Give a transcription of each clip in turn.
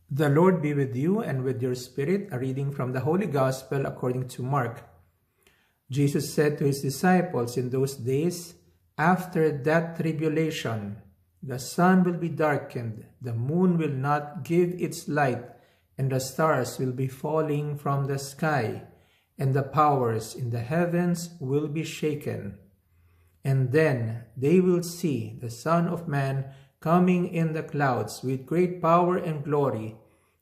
The Lord be with you and with your spirit. A reading from the Holy Gospel according to Mark. Jesus said to his disciples in those days, "After that tribulation, the sun will be darkened, the moon will not give its light, and the stars will be falling from the sky, and the powers in the heavens will be shaken. And then they will see the Son of Man coming in the clouds with great power and glory,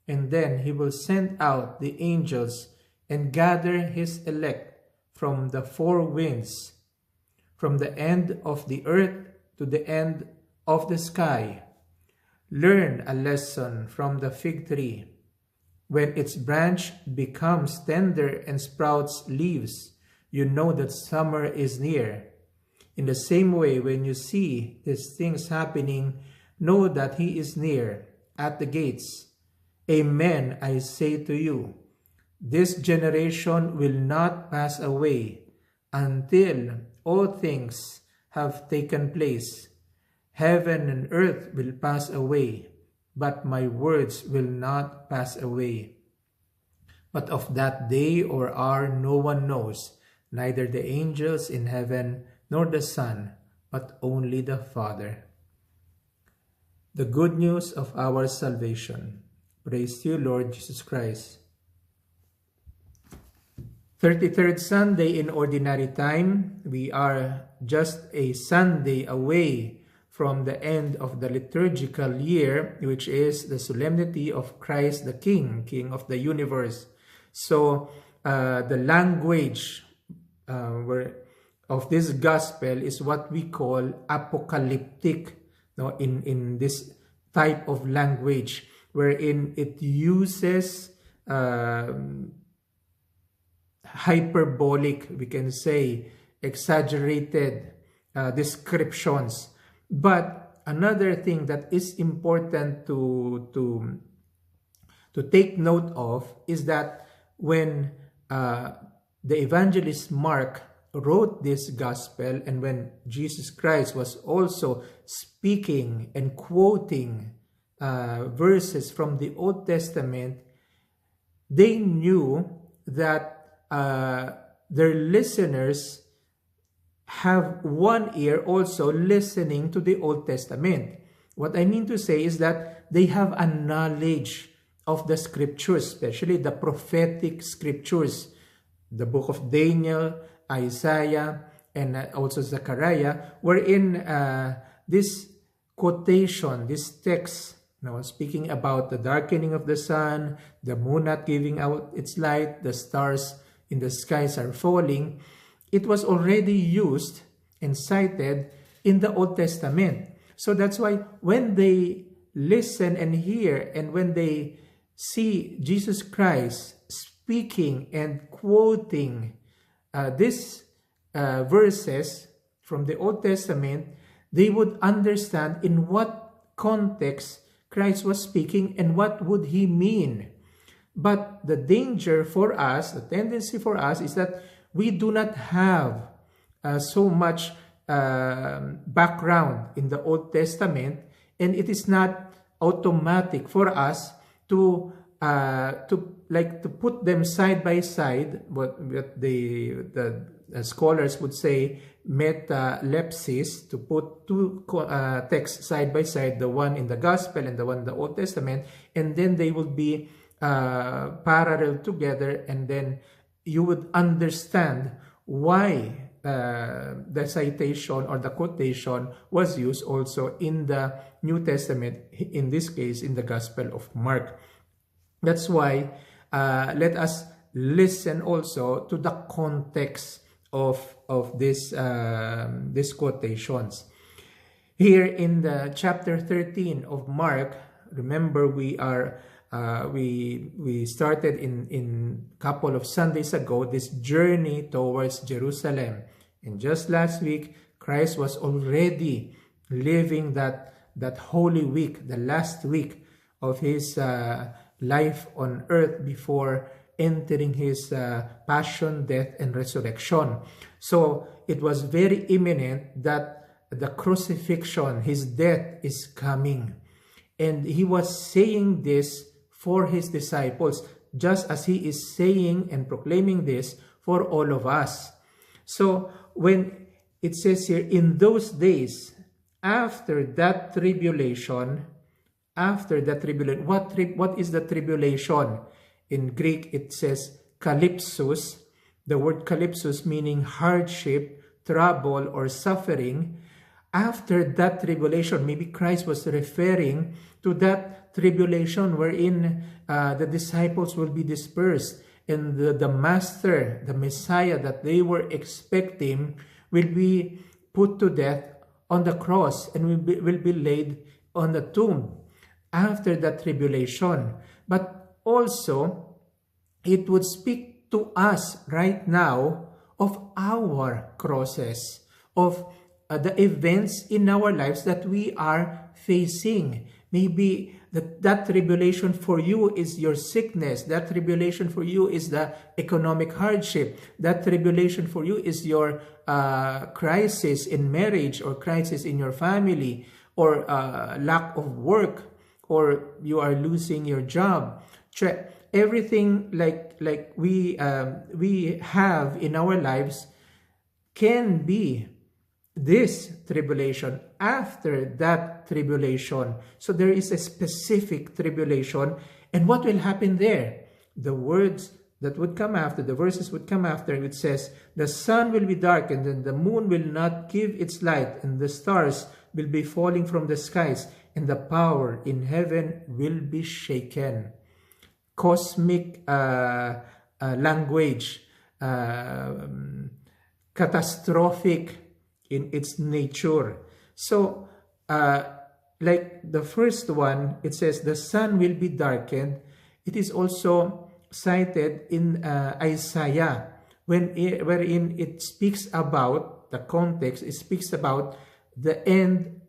and then he will send out the angels and gather his elect from the four winds, from the end of the earth to the end of the sky. Learn a lesson from the fig tree. When its branch becomes tender and sprouts leaves, you know that summer is near. In the same way, when you see these things happening, know that he is near, at the gates. Amen, I say to you, this generation will not pass away until all things have taken place. Heaven and earth will pass away, but my words will not pass away. But of that day or hour no one knows, neither the angels in heaven nor the Son, but only the Father." The good news of our salvation. Praise to you, Lord Jesus Christ. 33rd Sunday in Ordinary Time. We are just a Sunday away from the end of the liturgical year, which is the solemnity of Christ the King, King of the universe. So the language of this gospel is what we call apocalyptic, in this type of language, wherein it uses hyperbolic, we can say, exaggerated descriptions. But another thing that is important to take note of is that when the evangelist Mark wrote this gospel, and when Jesus Christ was also speaking and quoting verses from the Old Testament, they knew that their listeners have one ear also listening to the Old Testament. What I mean to say is that they have a knowledge of the scriptures, especially the prophetic scriptures, the book of Daniel, Isaiah, and also Zechariah, wherein this quotation, this text, speaking about the darkening of the sun, the moon not giving out its light, the stars in the skies are falling, it was already used and cited in the Old Testament. So that's why when they listen and hear, and when they see Jesus Christ speaking and quoting these verses from the Old Testament, they would understand in what context Christ was speaking and what would he mean. But the danger for us, the tendency for us, is that we do not have so much background in the Old Testament, and it is not automatic for us to put them side by side. What the scholars would say, metalepsis, to put two texts side by side, the one in the Gospel and the one in the Old Testament, and then they would be parallel together, and then you would understand why the citation or the quotation was used also in the New Testament, in this case in the Gospel of Mark. That's why let us listen also to the context of these quotations. Here in the chapter 13 of Mark, remember we started in couple of Sundays ago this journey towards Jerusalem, and just last week Christ was already living that holy week, the last week of his life on earth before entering his passion, death, and resurrection. So it was very imminent that the crucifixion, his death, is coming. And he was saying this for his disciples, just as he is saying and proclaiming this for all of us. So when it says here, in those days, after that tribulation, what is the tribulation? In Greek, it says kalypsus. The word kalypsus meaning hardship, trouble, or suffering. After that tribulation, maybe Christ was referring to that tribulation wherein the disciples will be dispersed, and the Master, the Messiah that they were expecting, will be put to death on the cross and will be laid on the tomb after that tribulation. But also, it would speak to us right now of our crosses, of the events in our lives that we are facing. Maybe that tribulation for you is your sickness. That tribulation for you is the economic hardship. That tribulation for you is your crisis in marriage, or crisis in your family, or lack of work, or you are losing your job. Everything like we have in our lives can be this tribulation, after that tribulation. So there is a specific tribulation. And what will happen there? The words that would come after, the verses would come after, it says, the sun will be darkened, and the moon will not give its light, and the stars will be falling from the skies, and the power in heaven will be shaken. Cosmic language, catastrophic in its nature. So, like the first one, it says the sun will be darkened. It is also cited in Isaiah, wherein it speaks about, the context, it speaks about the end,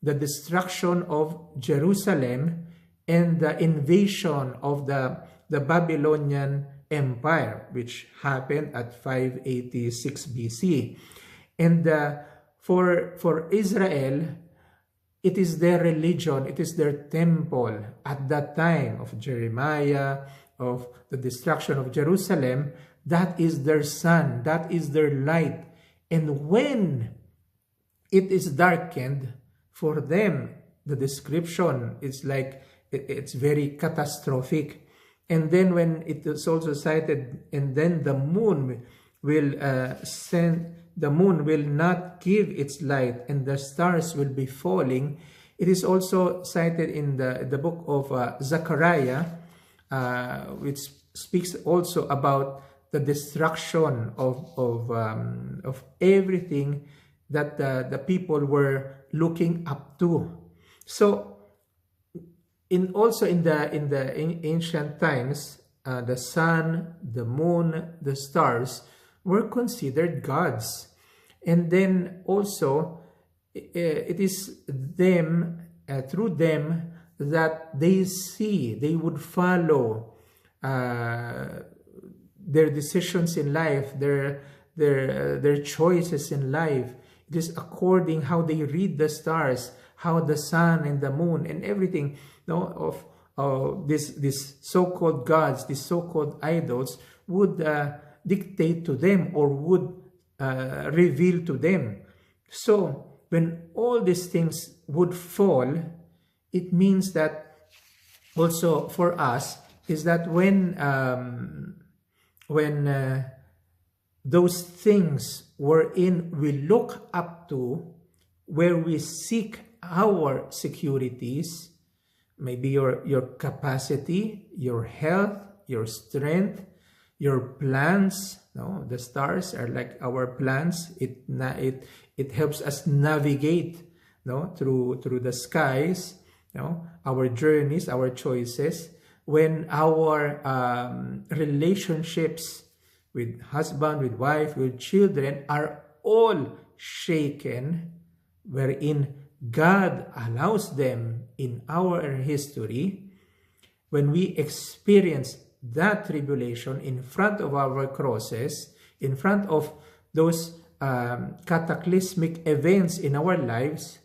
the destruction of Jerusalem, and the invasion of the Babylonian Empire, which happened at 586 BC. And for Israel, it is their religion, it is their temple. At that time of Jeremiah, of the destruction of Jerusalem, that is their sun, that is their light. And when it is darkened, for them, the description is like, it's very catastrophic. And then when it is also cited, and then the moon will the moon will not give its light, and the stars will be falling. It is also cited in the book of Zechariah, which speaks also about the destruction of everything that the people were looking up to. So, also in the ancient times, the sun, the moon, the stars were considered gods. And then also, it is them, through them, that they would follow their decisions in life, their choices in life. It is according how they read the stars, how the sun and the moon and everything, of this so-called gods, these so-called idols, would dictate to them, or would reveal to them. So when all these things would fall, it means that also for us is that when those things wherein we look up to, where we seek our securities, maybe your capacity, your health, your strength, your plans. The stars are like our plans. It helps us navigate through the skies, our journeys, our choices. When our relationships with husband, with wife, with children are all shaken, wherein God allows them in our history, when we experience that tribulation in front of our crosses, in front of those cataclysmic events in our lives,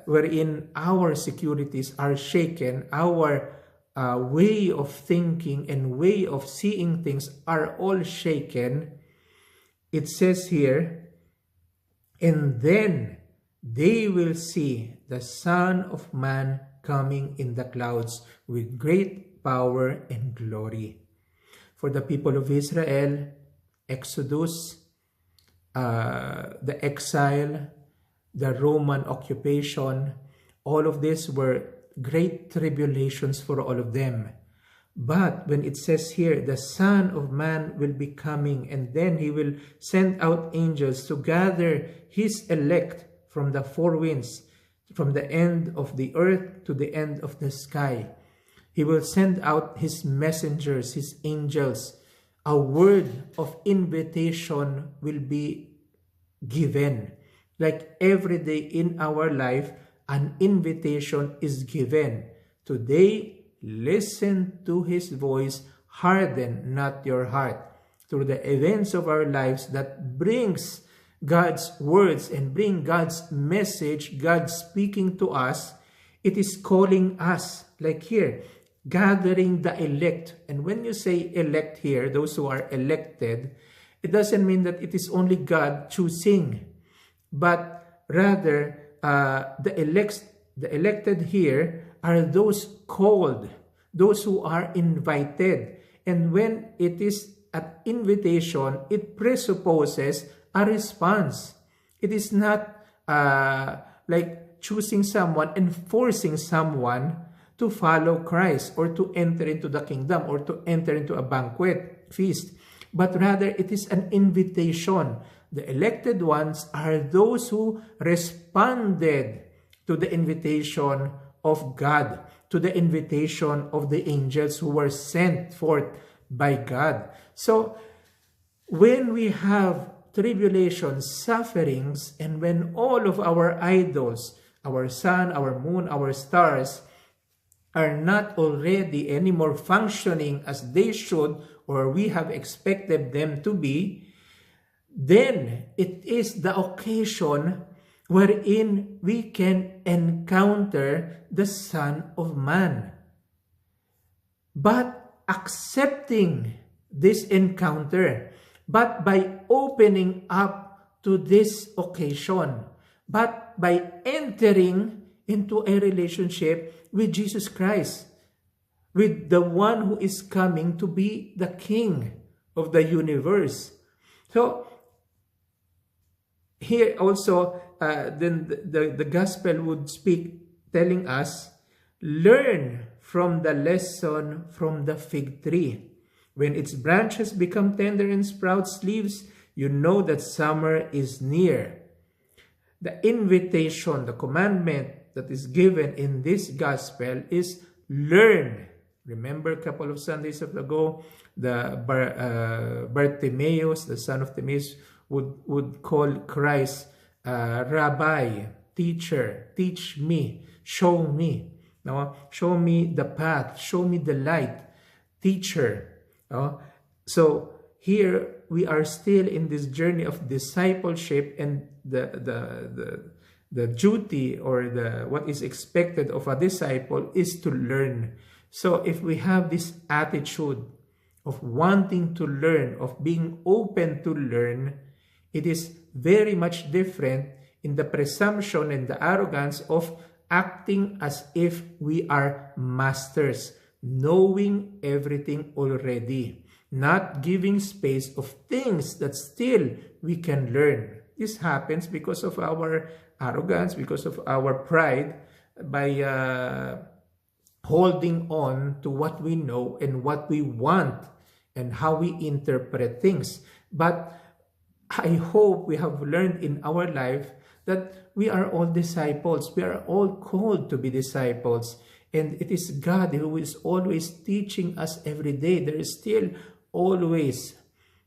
wherein our securities are shaken, our way of thinking and way of seeing things are all shaken, it says here, and then they will see the Son of Man coming in the clouds with great power and glory. For the people of Israel, Exodus, the exile, the Roman occupation, all of this were great tribulations for all of them. But when it says here, the Son of Man will be coming, and then he will send out angels to gather his elect from the four winds, from the end of the earth to the end of the sky. He will send out his messengers, his angels. A word of invitation will be given. Like every day in our life, an invitation is given. Today, listen to his voice, harden not your heart. Through the events of our lives that brings God's words and bring God's message, God speaking to us, it is calling us, like here, gathering the elect. And when you say elect here, those who are elected, it doesn't mean that it is only God choosing, but rather the elected here are those called, those who are invited. And when it is an invitation, it presupposes a response. It is not like choosing someone and forcing someone to follow Christ or to enter into the kingdom or to enter into a banquet feast, but rather it is an invitation. The elected ones are those who responded to the invitation of God, to the invitation of the angels who were sent forth by God. So when we have tribulations, sufferings, and when all of our idols, our sun, our moon, our stars, are not already anymore functioning as they should or we have expected them to be, then it is the occasion wherein we can encounter the Son of Man. But accepting this encounter, but by opening up to this occasion, but by entering into a relationship with Jesus Christ, with the one who is coming to be the King of the universe. So here also, then the gospel would speak, telling us, learn from the lesson from the fig tree. When its branches become tender and sprouts leaves, you know that summer is near. The invitation, the commandment that is given in this gospel is learn. Remember a couple of Sundays ago, the Bartimaeus, the son of Timaeus, would call Christ Rabbi, teacher, teach me, show me. No? Show me the path, show me the light, teacher. So here we are still in this journey of discipleship, and the duty or what is expected of a disciple is to learn. So if we have this attitude of wanting to learn, of being open to learn, it is very much different in the presumption and the arrogance of acting as if we are masters, knowing everything already, not giving space of things that still we can learn. This happens because of our arrogance, because of our pride, by holding on to what we know and what we want and how we interpret things. But I hope we have learned in our life that we are all disciples. We are all called to be disciples. And it is God who is always teaching us every day. There is still always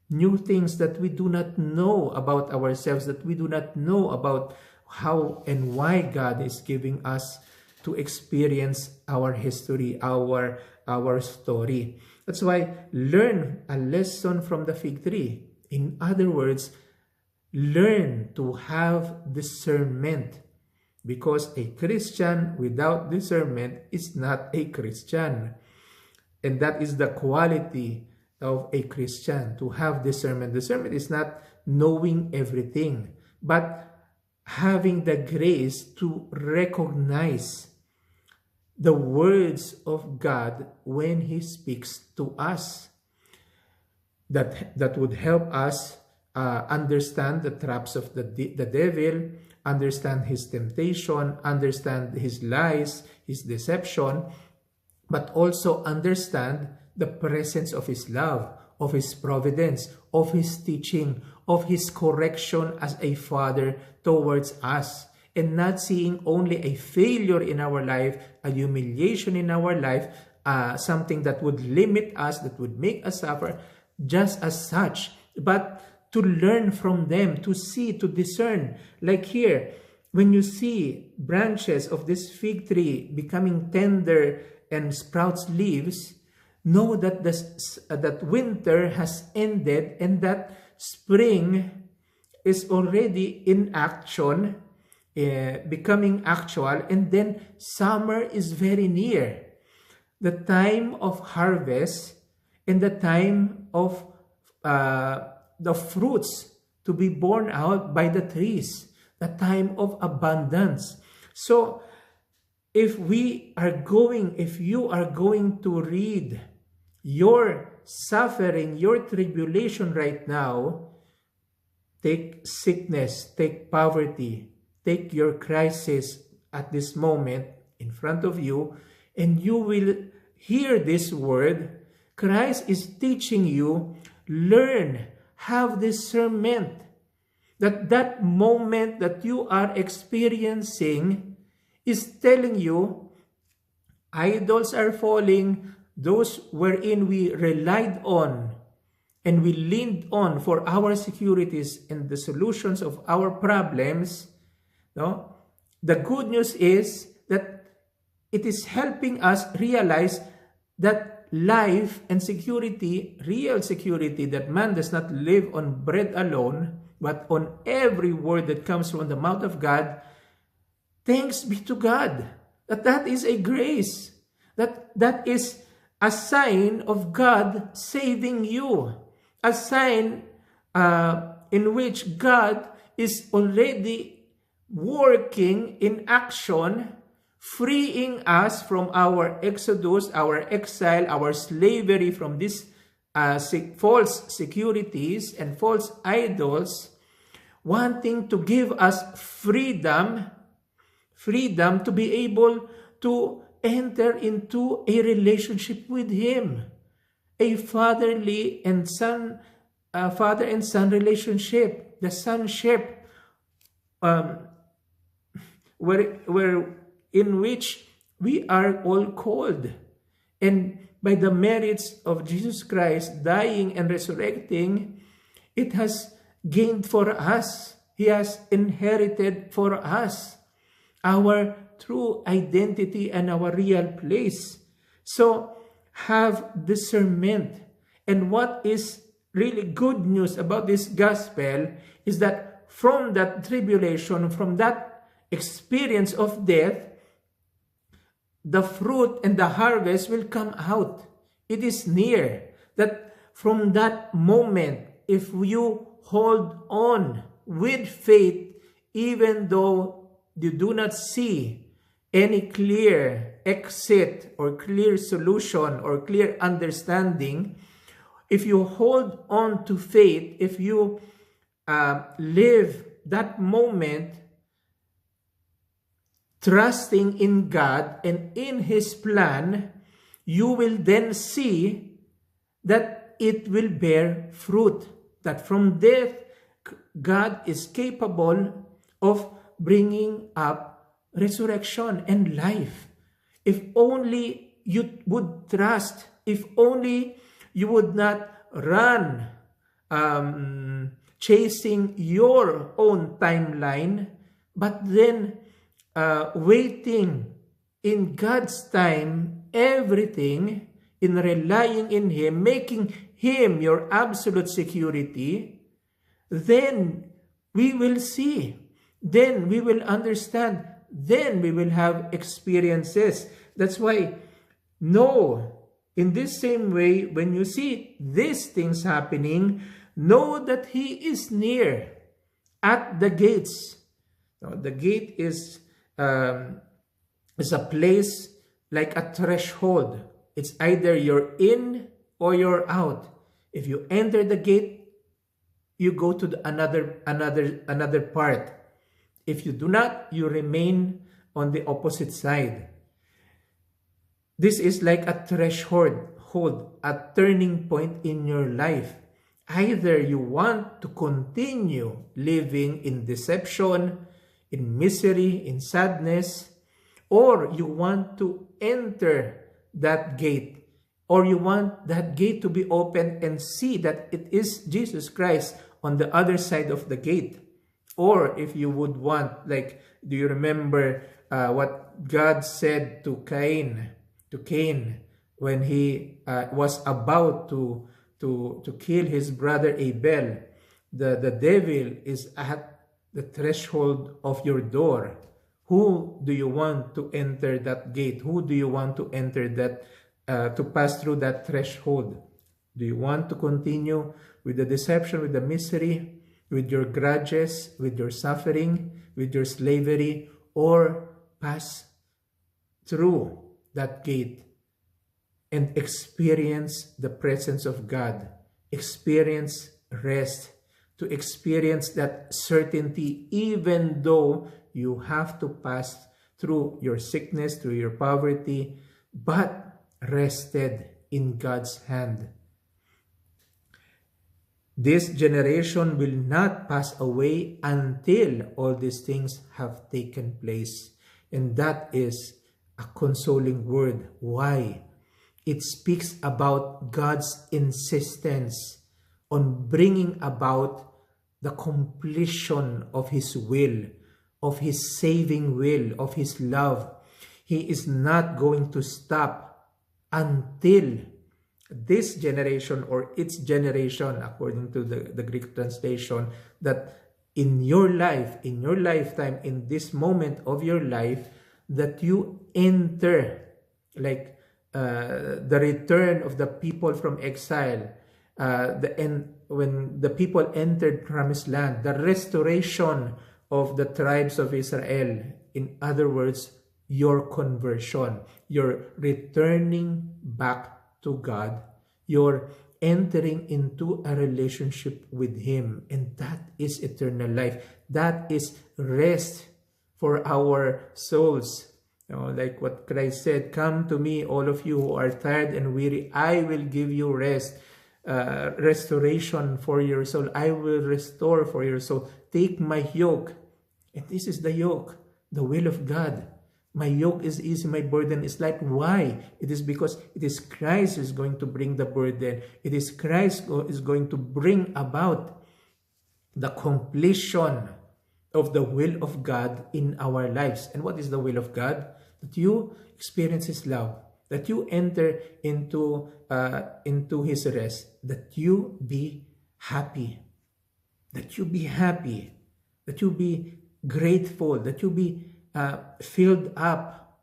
new things that we do not know about ourselves, that we do not know about how and why God is giving us to experience our history, our story. That's why learn a lesson from the fig tree. In other words, learn to have discernment, because a Christian without discernment is not a Christian. And that is the quality of a Christian, to have discernment. Discernment is not knowing everything, but having the grace to recognize the words of God when He speaks to us. That would help us understand the traps of the devil, understand his temptation, understand his lies, his deception, but also understand the presence of His love, of His providence, of His teaching, of His correction as a Father towards us, and not seeing only a failure in our life, a humiliation in our life, something that would limit us, that would make us suffer, just as such, but to learn from them, to see, to discern. Like here, when you see branches of this fig tree becoming tender and sprouts leaves, know that that winter has ended and that spring is already in action, becoming actual, and then summer is very near. The time of harvest and the time of the fruits to be borne out by the trees, the time of abundance. So if you are going to read your suffering, your tribulation right now, take sickness, take poverty, take your crisis at this moment in front of you, and you will hear this word. Christ is teaching you, learn, have discernment, that moment that you are experiencing is telling you idols are falling, those wherein we relied on and we leaned on for our securities and the solutions of our problems. No? The good news is that it is helping us realize that life and security, real security, that man does not live on bread alone, but on every word that comes from the mouth of God. Thanks be to God that is a grace, that is a sign of God saving you, a sign in which God is already working in action, freeing us from our exodus, our exile, our slavery from these false securities and false idols, wanting to give us freedom to be able to enter into a relationship with Him, a father and son relationship, the sonship, where in which we are all called. And by the merits of Jesus Christ dying and resurrecting, it has gained for us. He has inherited for us our true identity and our real place. So have discernment. And what is really good news about this gospel is that from that tribulation, from that experience of death, the fruit and the harvest will come out. It is near. That from that moment, if you hold on with faith, even though you do not see any clear exit or clear solution or clear understanding, if you hold on to faith, if you live that moment trusting in God and in His plan, you will then see that it will bear fruit. That from death, God is capable of bringing up resurrection and life. If only you would trust, if only you would not run chasing your own timeline, but then waiting in God's time, everything, in relying in Him, making Him your absolute security, then we will see, then we will understand, then we will have experiences. That's why know In this same way, when you see these things happening, know that he is near at the gates. Now, the gate is a place like a threshold. It's either you're in or you're out. If you enter the gate, you go to another part. If you do not, you remain on the opposite side. This is like a threshold, a turning point in your life. Either you want to continue living in deception, in misery, in sadness, or you want to enter that gate, or you want that gate to be open and see that it is Jesus Christ on the other side of the gate. Or if you would want, like, do you remember what God said to Cain when he was about to kill his brother Abel? The devil is at the threshold of your door. Who do you want to enter that gate? Who do you want to enter that, to pass through that threshold? Do you want to continue with the deception, with the misery, with your grudges, with your suffering, with your slavery, or pass through that gate and experience the presence of God, experience rest, to experience that certainty, even though you have to pass through your sickness, through your poverty, but rested in God's hand. This generation will not pass away until all these things have taken place. And that is a consoling word. Why? It speaks about God's insistence on bringing about the completion of His will, of His saving will, of His love. He is not going to stop until this generation, or its generation, according to the Greek translation, that in your life, in your lifetime, in this moment of your life, that you enter, like the return of the people from exile, when the people entered Promised Land, the restoration of the tribes of Israel. In other words, your conversion, your returning back to God, you're entering into a relationship with Him, and that is eternal life. That is rest for our souls. You know, like what Christ said, "Come to me, all of you who are tired and weary, I will give you rest." Restoration for your soul. I will restore for your soul. Take my yoke. And this is the yoke, the will of God. My yoke is easy, my burden is light. Why? It is because it is Christ who is going to bring the burden. It is Christ who is going to bring about the completion of the will of God in our lives. And what is the will of God? That you experience His love, that you enter into His rest, that you be happy, that you be happy, that you be grateful, that you be filled up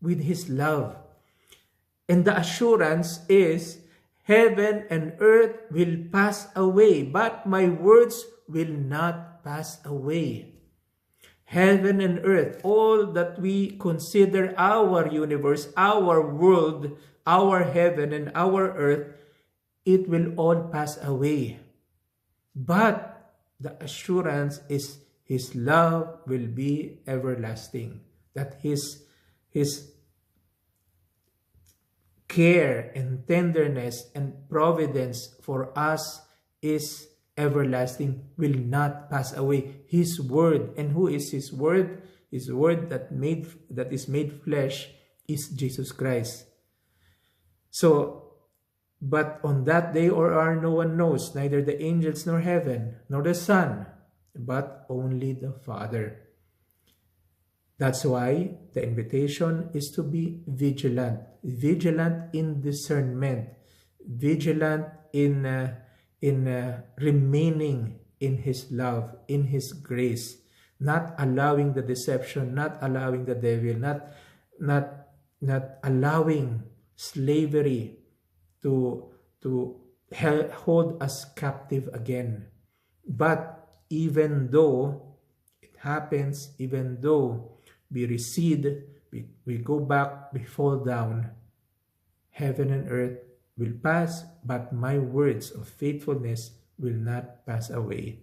with His love. And the assurance is, heaven and earth will pass away, but my words will not pass away. Heaven and earth, all that we consider our universe, our world, our heaven and our earth, it will all pass away. But the assurance is His love will be everlasting, that His care and tenderness and providence for us is everlasting, will not pass away. His word, and who is His word? His word that is made flesh is Jesus Christ. So, but on that day or hour no one knows, neither the angels nor heaven, nor the Son, but only the Father. That's why the invitation is to be vigilant. Vigilant in discernment. Vigilant in remaining in His love, in His grace. Not allowing the deception, not allowing the devil, not allowing slavery to hold us captive again. But even though it happens, even though we recede, we go back, we fall down, heaven and earth will pass, but my words of faithfulness will not pass away.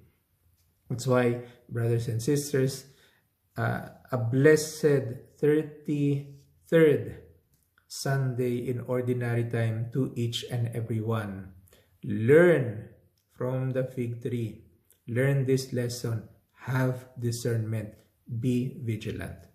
That's why, brothers and sisters, a blessed 33rd Sunday in ordinary time to each and every one. Learn from the fig tree. Learn this lesson. Have discernment. Be vigilant.